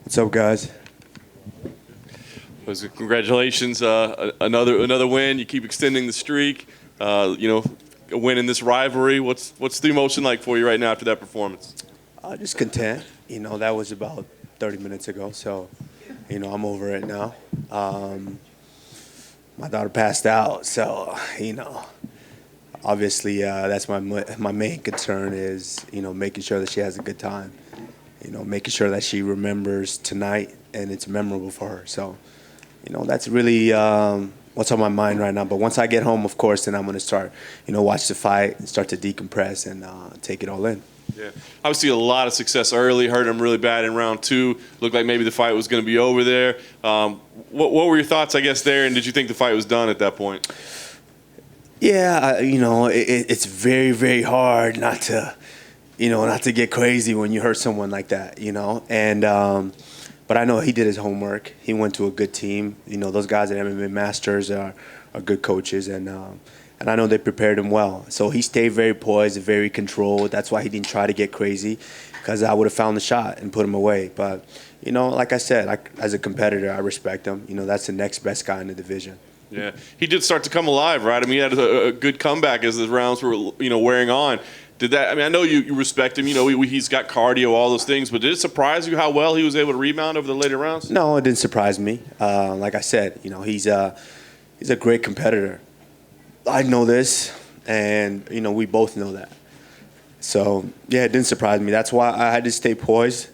What's up, guys? Congratulations, another win. You keep extending the streak. A win in this rivalry. What's the emotion like for you right now after that performance? Just content. That was about 30 minutes ago, so I'm over it now. My daughter passed out, so obviously that's my main concern is making sure that she has a good time. Making sure that she remembers tonight and it's memorable for her. So, that's really what's on my mind right now. But once I get home, of course, then I'm going to start, watch the fight and start to decompress and take it all in. Yeah, obviously a lot of success early. Hurt him really bad in round 2. Looked like maybe the fight was going to be over there. What were your thoughts, I guess, there? And did you think the fight was done at that point? Yeah, it's very, very hard not to get crazy when you hurt someone like that, And but I know he did his homework. He went to a good team. Those guys at MMA Masters are good coaches, and I know they prepared him well. So he stayed very poised, very controlled. That's why he didn't try to get crazy, because I would have found the shot and put him away. But like I said, as a competitor, I respect him. That's the next best guy in the division. Yeah, he did start to come alive, right? I mean, he had a good comeback as the rounds were, wearing on. Did that? I mean, I know you respect him. He's got cardio, all those things. But did it surprise you how well he was able to rebound over the later rounds? No, it didn't surprise me. Like I said, he's a great competitor. I know this, and we both know that. So yeah, it didn't surprise me. That's why I had to stay poised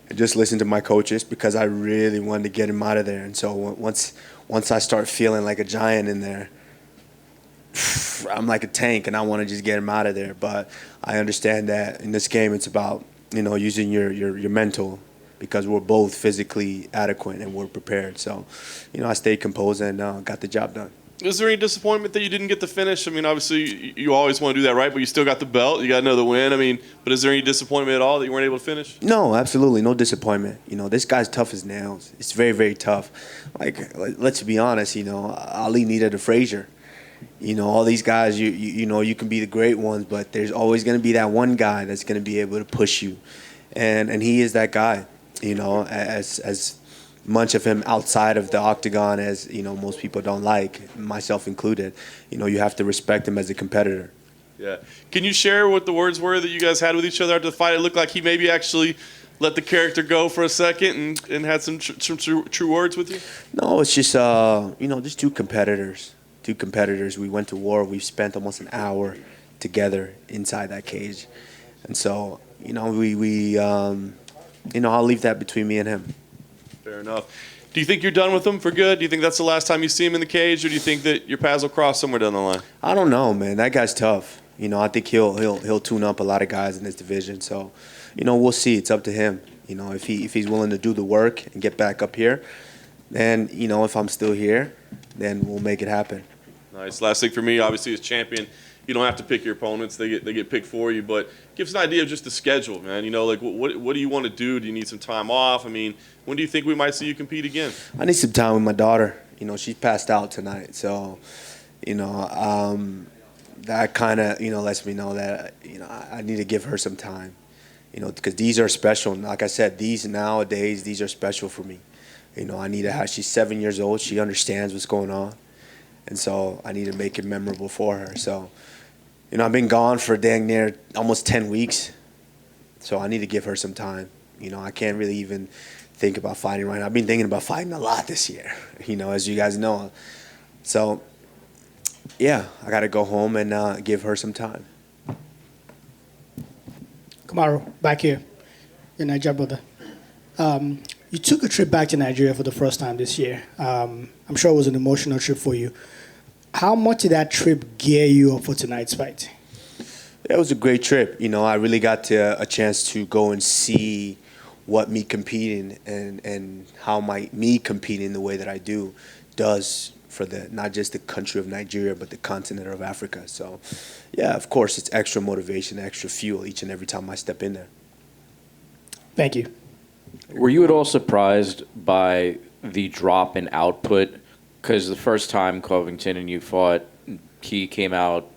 and just listen to my coaches, because I really wanted to get him out of there. And so once I start feeling like a giant in there, I'm like a tank, and I want to just get him out of there. But I understand that in this game, it's about using your mental, because we're both physically adequate and we're prepared. So I stayed composed and got the job done. Is there any disappointment that you didn't get the finish? I mean, obviously you always want to do that, right? But you still got the belt. You got another win. I mean, but is there any disappointment at all that you weren't able to finish? No, absolutely no disappointment. This guy's tough as nails. It's very, very tough. Like let's be honest. Ali needed a Frazier. All these guys, you can be the great ones, but there's always going to be that one guy that's going to be able to push you, and he is that guy. As much of him outside of the octagon as most people don't like, myself included. You have to respect him as a competitor. Yeah. Can you share what the words were that you guys had with each other after the fight? It looked like he maybe actually let the character go for a second and had some true words with you. No, it's just just two competitors. Two competitors. We went to war. We spent almost an hour together inside that cage, and so I'll leave that between me and him. Fair enough. Do you think you're done with him for good? Do you think that's the last time you see him in the cage, or do you think that your paths will cross somewhere down the line? I don't know, man. That guy's tough. I think he'll tune up a lot of guys in this division. So, we'll see. It's up to him. If he's willing to do the work and get back up here, then if I'm still here, then we'll make it happen. Nice. Last thing for me, obviously, as champion, you don't have to pick your opponents; they get picked for you. But give us an idea of just the schedule, man. What do you want to do? Do you need some time off? I mean, when do you think we might see you compete again? I need some time with my daughter. She passed out tonight, so that kind of lets me know that I need to give her some time. Because these are special. Like I said, these are special for me. I need to have. She's 7 years old. She understands what's going on. And so I need to make it memorable for her. So, I've been gone for dang near almost 10 weeks. So I need to give her some time. I can't really even think about fighting right now. I've been thinking about fighting a lot this year, as you guys know. So, yeah, I got to go home and give her some time. Kamaru, back here. Your Niger brother. You took a trip back to Nigeria for the first time this year. I'm sure it was an emotional trip for you. How much did that trip gear you up for tonight's fight? It was a great trip. I really got a chance to go and see what me competing and how me competing the way that I do does for not just the country of Nigeria, but the continent of Africa. So, yeah, of course, it's extra motivation, extra fuel each and every time I step in there. Thank you. Were you at all surprised by the drop in output? Because the first time Covington and you fought, he came out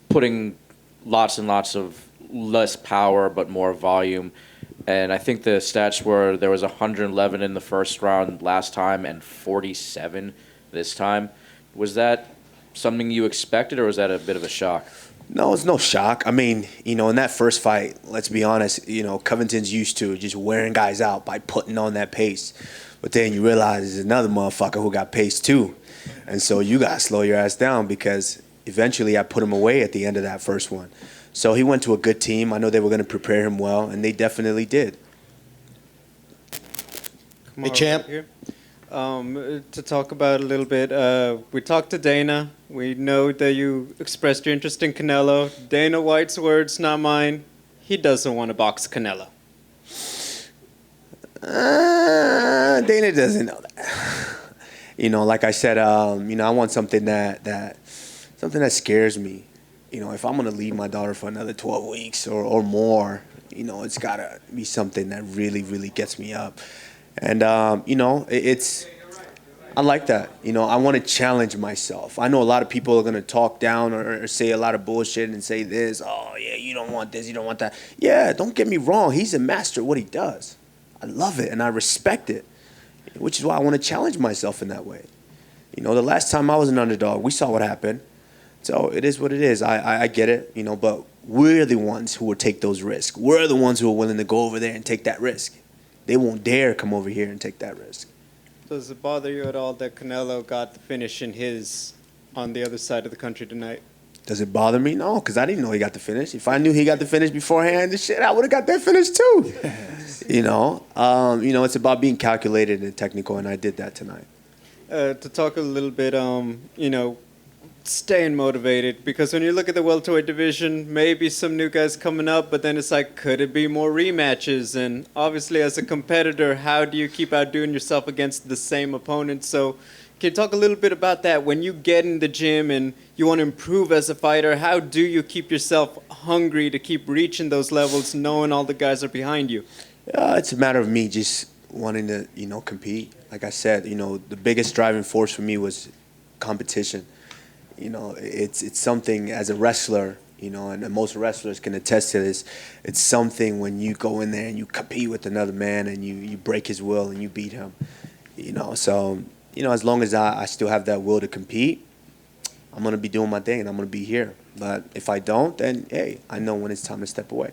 putting lots and lots of less power but more volume. And I think the stats were there was 111 in the first round last time and 47 this time. Was that something you expected, or was that a bit of a shock? No, it's no shock. I mean, in that first fight, let's be honest, Covington's used to just wearing guys out by putting on that pace. But then you realize there's another motherfucker who got pace too. And so you got to slow your ass down, because eventually I put him away at the end of that first one. So he went to a good team. I know they were going to prepare him well, and they definitely did. Hey, champ. To talk about a little bit, we talked to Dana. We know that you expressed your interest in Canelo. Dana White's words, not mine. He doesn't want to box Canelo. Dana doesn't know that. Like I said, I want something that scares me. If I'm gonna leave my daughter for another 12 weeks or more, it's gotta be something that really, really gets me up. And I like that. I want to challenge myself. I know a lot of people are gonna talk down or say a lot of bullshit and say this. Oh yeah, you don't want this, you don't want that. Yeah, don't get me wrong. He's a master at what he does. I love it and I respect it, which is why I want to challenge myself in that way. The last time I was an underdog, we saw what happened. So it is what it is. I get it, but we're the ones who will take those risks. We're the ones who are willing to go over there and take that risk. They won't dare come over here and take that risk. Does it bother you at all that Canelo got the finish on the other side of the country tonight? Does it bother me? No, because I didn't know he got the finish. If I knew he got the finish beforehand, I would have got that finish too. It's about being calculated and technical, and I did that tonight. To talk a little bit, staying motivated, because when you look at the welterweight division, maybe some new guys coming up, but then it's like, could it be more rematches? And obviously, as a competitor, how do you keep outdoing yourself against the same opponent? So can you talk a little bit about that? When you get in the gym and you want to improve as a fighter, how do you keep yourself hungry to keep reaching those levels, knowing all the guys are behind you? It's a matter of me just wanting to, compete. Like I said, the biggest driving force for me was competition. It's something as a wrestler, and most wrestlers can attest to this. It's something when you go in there and you compete with another man and you break his will and you beat him. So, as long as I still have that will to compete, I'm going to be doing my thing and I'm going to be here. But if I don't, then, hey, I know when it's time to step away.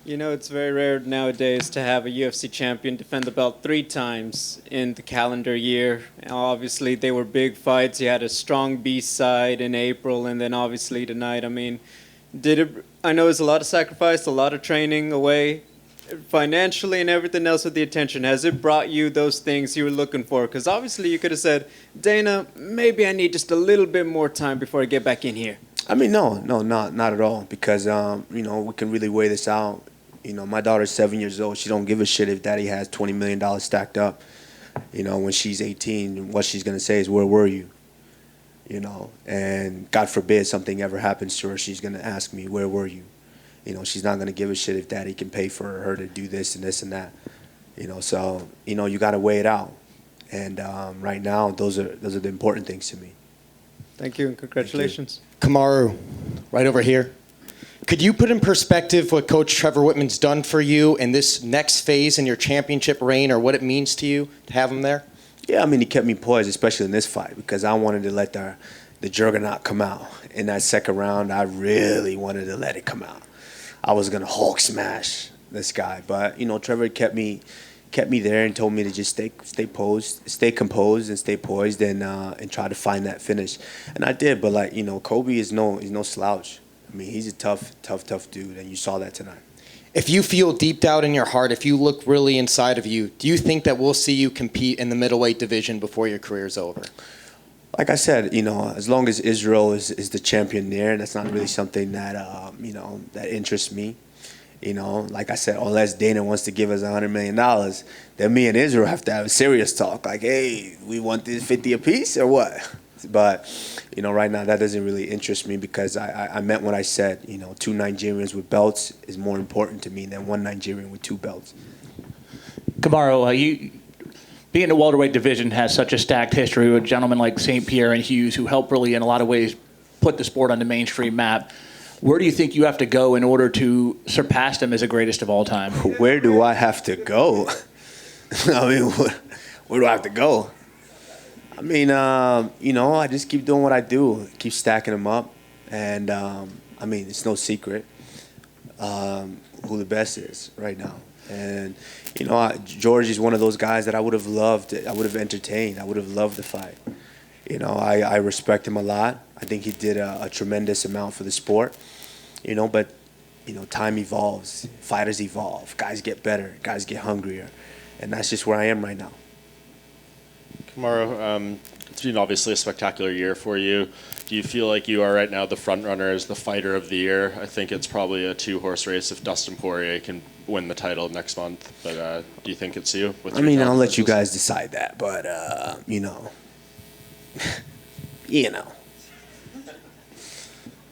It's very rare nowadays to have a UFC champion defend the belt 3 times in the calendar year. Obviously, they were big fights. You had a strong B-side in April, and then obviously tonight. I mean, I know it's a lot of sacrifice, a lot of training away, financially and everything else with the attention. Has it brought you those things you were looking for? Because obviously you could have said, Dana, maybe I need just a little bit more time before I get back in here. I mean, no, not at all. Because, we can really weigh this out. My daughter's 7 years old. She don't give a shit if daddy has $20 million stacked up. When she's 18, what she's going to say is, where were you? And God forbid something ever happens to her, she's going to ask me, where were you? She's not going to give a shit if daddy can pay for her to do this and this and that. So, you got to weigh it out. And right now, those are the important things to me. Thank you and congratulations. Kamaru, right over here. Could you put in perspective what Coach Trevor Whitman's done for you in this next phase in your championship reign, or what it means to you to have him there? Yeah, I mean, he kept me poised, especially in this fight, because I wanted to let the juggernaut come out. In that second round, I really wanted to let it come out. I was going to Hulk smash this guy. But, Trevor kept me there and told me to just stay composed and stay poised and try to find that finish. And I did, but Colby is no slouch. I mean, he's a tough dude, and you saw that tonight. If you feel deep down in your heart, if you look really inside of you, do you think that we'll see you compete in the middleweight division before your career's over? Like I said, as long as Israel is the champion there, that's not really something that that interests me. Like I said, unless Dana wants to give us $100 million, then me and Israel have to have a serious talk. Like, hey, we want this 50 apiece or what? But, right now that doesn't really interest me, because I meant what I said. 2 Nigerians with belts is more important to me than 1 Nigerian with 2 belts. Kamaru, being in the welterweight division has such a stacked history with gentlemen like St-Pierre and Hughes, who helped really in a lot of ways put the sport on the mainstream map. Where do you think you have to go in order to surpass him as the greatest of all time? Where do I have to go? I mean, where do I have to go? I mean, I just keep doing what I do, keep stacking them up, and I mean, it's no secret who the best is right now. And George is one of those guys that I would have loved. I would have entertained. I would have loved the fight. I respect him a lot. I think he did a tremendous amount for the sport. But time evolves. Fighters evolve. Guys get better. Guys get hungrier, and that's just where I am right now. Kamaru, it's been obviously a spectacular year for you. Do you feel like you are right now the front runner as the fighter of the year? I think it's probably a 2-horse race if Dustin Poirier can win the title next month. But do you think it's you? I mean, I'll let you guys decide that. But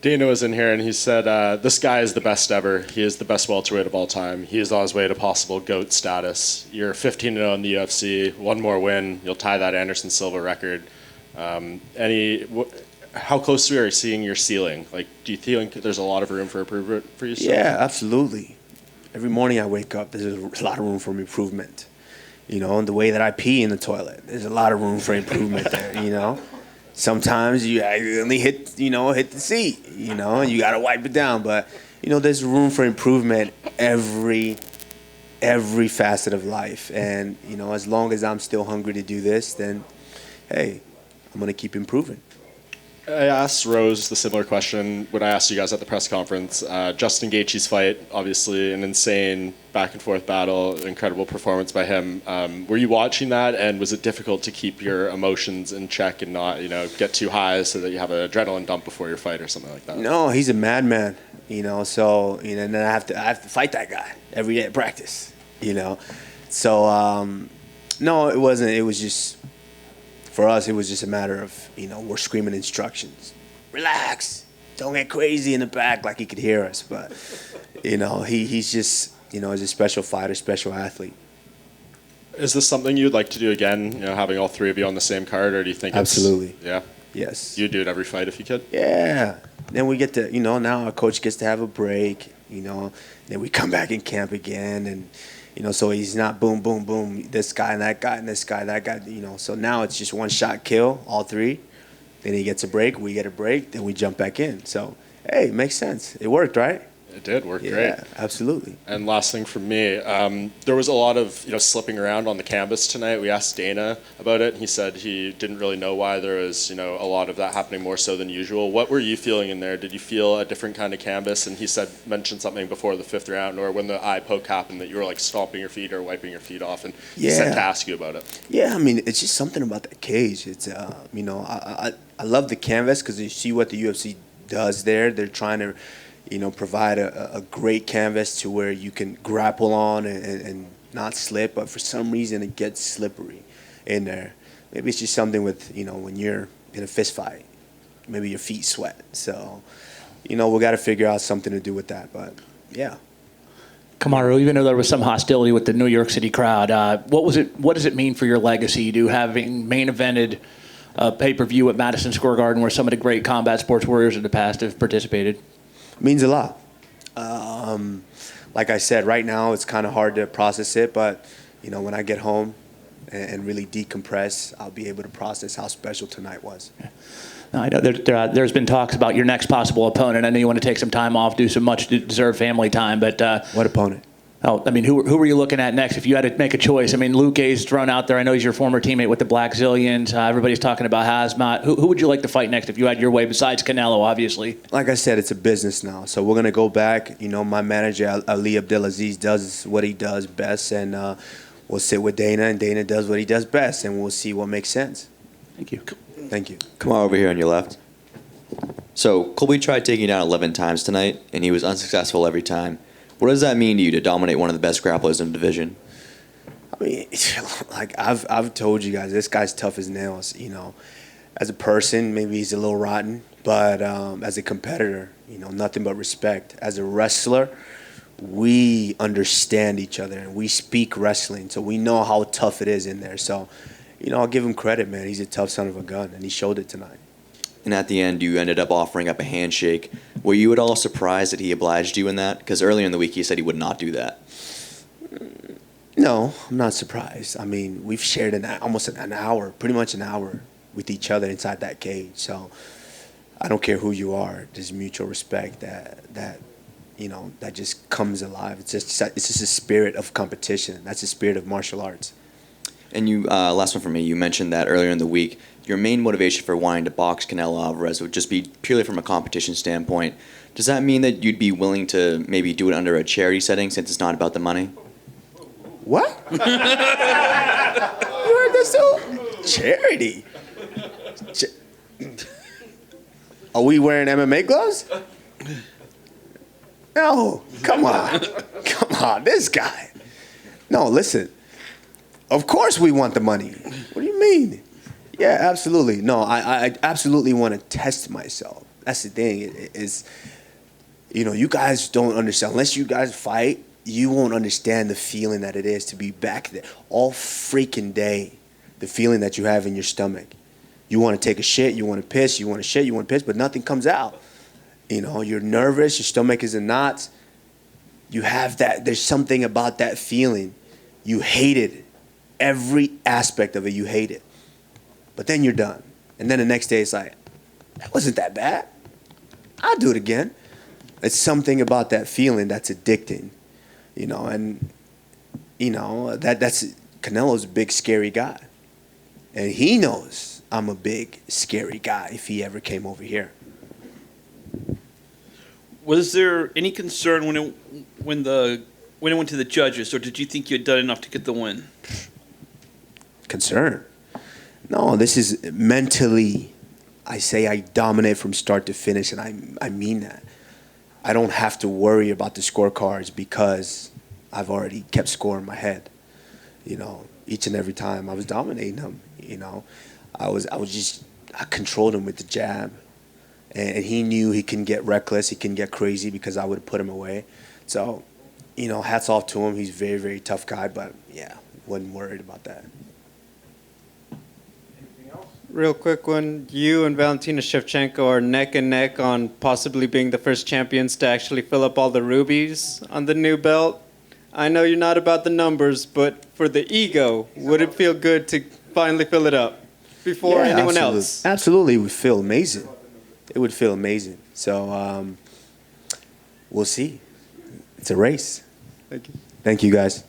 Dana was in here and he said, this guy is the best ever. He is the best welterweight of all time. He is on his way to possible GOAT status. You're 15-0 in the UFC. One more win, you'll tie that Anderson Silva record. How close are you seeing your ceiling? Like, do you think there's a lot of room for improvement for you? Yeah, absolutely. Every morning I wake up, there's a lot of room for improvement. And the way that I pee in the toilet, there's a lot of room for improvement there, Sometimes you only hit the seat, and you got to wipe it down. But, there's room for improvement every facet of life. And, as long as I'm still hungry to do this, then, hey, I'm going to keep improving. I asked Rose the similar question when I asked you guys at the press conference. Justin Gaethje's fight, obviously an insane back-and-forth battle, incredible performance by him. Were you watching that, and was it difficult to keep your emotions in check and not, get too high so that you have an adrenaline dump before your fight or something like that? No, he's a madman, so, and then I have to fight that guy every day at practice, So, no, it wasn't. It was just... For us, it was just a matter of, we're screaming instructions. Relax. Don't get crazy in the back like he could hear us. But, he's just, he's a special fighter, special athlete. Is this something you'd like to do again, having all three of you on the same card, or do you think Absolutely. Yeah? Yes. You'd do it every fight if you could? Yeah. Then we get to, now our coach gets to have a break, then we come back in camp again, and... so he's not boom, boom, boom, this guy and that guy and this guy, that guy, So now it's just one shot kill, all three. Then he gets a break, we get a break, then we jump back in. So, hey, it makes sense. It worked, right? It did work great. Yeah, absolutely. And last thing from me, there was a lot of slipping around on the canvas tonight. We asked Dana about it, and he said he didn't really know why there was a lot of that happening more so than usual. What were you feeling in there? Did you feel a different kind of canvas? And he mentioned something before the fifth round, or when the eye poke happened, that you were like stomping your feet or wiping your feet off, and he said to ask you about it. Yeah, I mean, it's just something about that cage. It's I love the canvas because you see what the UFC does there. They're trying to provide a great canvas to where you can grapple on and not slip, but for some reason it gets slippery in there. Maybe it's just something with, when you're in a fist fight, maybe your feet sweat. So, we got to figure out something to do with that, but yeah. Kamaru, even though there was some hostility with the New York City crowd, what does it mean for your legacy to having main evented a pay-per-view at Madison Square Garden where some of the great combat sports warriors of the past have participated? Means a lot. Like I said, right now it's kind of hard to process it, but when I get home and really decompress, I'll be able to process how special tonight was. Now, I know there's been talks about your next possible opponent. I know you want to take some time off, do some much deserved family time, but what opponent? Oh, I mean, who were you looking at next if you had to make a choice? I mean, Luque's thrown out there. I know he's your former teammate with the Black Zillions. Everybody's talking about Hazmat. Who would you like to fight next if you had your way, besides Canelo, obviously? Like I said, it's a business now. So we're going to go back. My manager, Ali Abdelaziz, does what he does best, and we'll sit with Dana, and Dana does what he does best, and we'll see what makes sense. Thank you. Thank you. Come on over here on your left. So Colby tried taking you down 11 times tonight, and he was unsuccessful every time. What does that mean to you to dominate one of the best grapplers in the division? I mean, like I've told you guys, this guy's tough as nails. As a person, maybe he's a little rotten, but as a competitor, nothing but respect. As a wrestler, we understand each other and we speak wrestling, so we know how tough it is in there. So, I'll give him credit, man. He's a tough son of a gun, and he showed it tonight. and at the end you ended up offering up a handshake. Were you at all surprised that he obliged you in that? Because earlier in the week he said he would not do that. No, I'm not surprised. I mean, we've shared almost an hour, pretty much an hour, with each other inside that cage. So I don't care who you are. There's mutual respect that just comes alive. It's just a spirit of competition. That's the spirit of martial arts. And you, last one for me. You mentioned that earlier in the week, your main motivation for wanting to box Canelo Alvarez would just be purely from a competition standpoint. Does that mean that you'd be willing to maybe do it under a charity setting since it's not about the money? What? You heard this too? Charity. Are we wearing MMA gloves? No, come on, this guy. No, listen. Of course we want the money. What do you mean? Yeah, absolutely. No, I absolutely want to test myself. That's the thing. You guys don't understand. Unless you guys fight, you won't understand the feeling that it is to be back there all freaking day. The feeling that you have in your stomach. You want to take a shit, you want to piss, you want to shit, you want to piss, but nothing comes out. You're nervous, your stomach is in knots. You have that, there's something about that feeling. You hate it. Every aspect of it, you hate it. But then you're done. And then the next day, it's like, that wasn't that bad. I'll do it again. It's something about that feeling that's addicting. That's Canelo's a big, scary guy. And he knows I'm a big, scary guy if he ever came over here. Was there any concern when it went to the judges, or did you think you had done enough to get the win? Concern? No, this is mentally. I say I dominate from start to finish, and I mean that. I don't have to worry about the scorecards because I've already kept score in my head. Each and every time I was dominating him. I controlled him with the jab. And he knew he can get reckless, he can get crazy because I would put him away. So, hats off to him. He's a very, very tough guy, but yeah, wasn't worried about that. Real quick one. You and Valentina Shevchenko are neck and neck on possibly being the first champions to actually fill up all the rubies on the new belt. I know you're not about the numbers, but for the ego, would it feel good to finally fill it up before anyone else? Absolutely, it would feel amazing. It would feel amazing. So we'll see. It's a race. Thank you. Thank you, guys.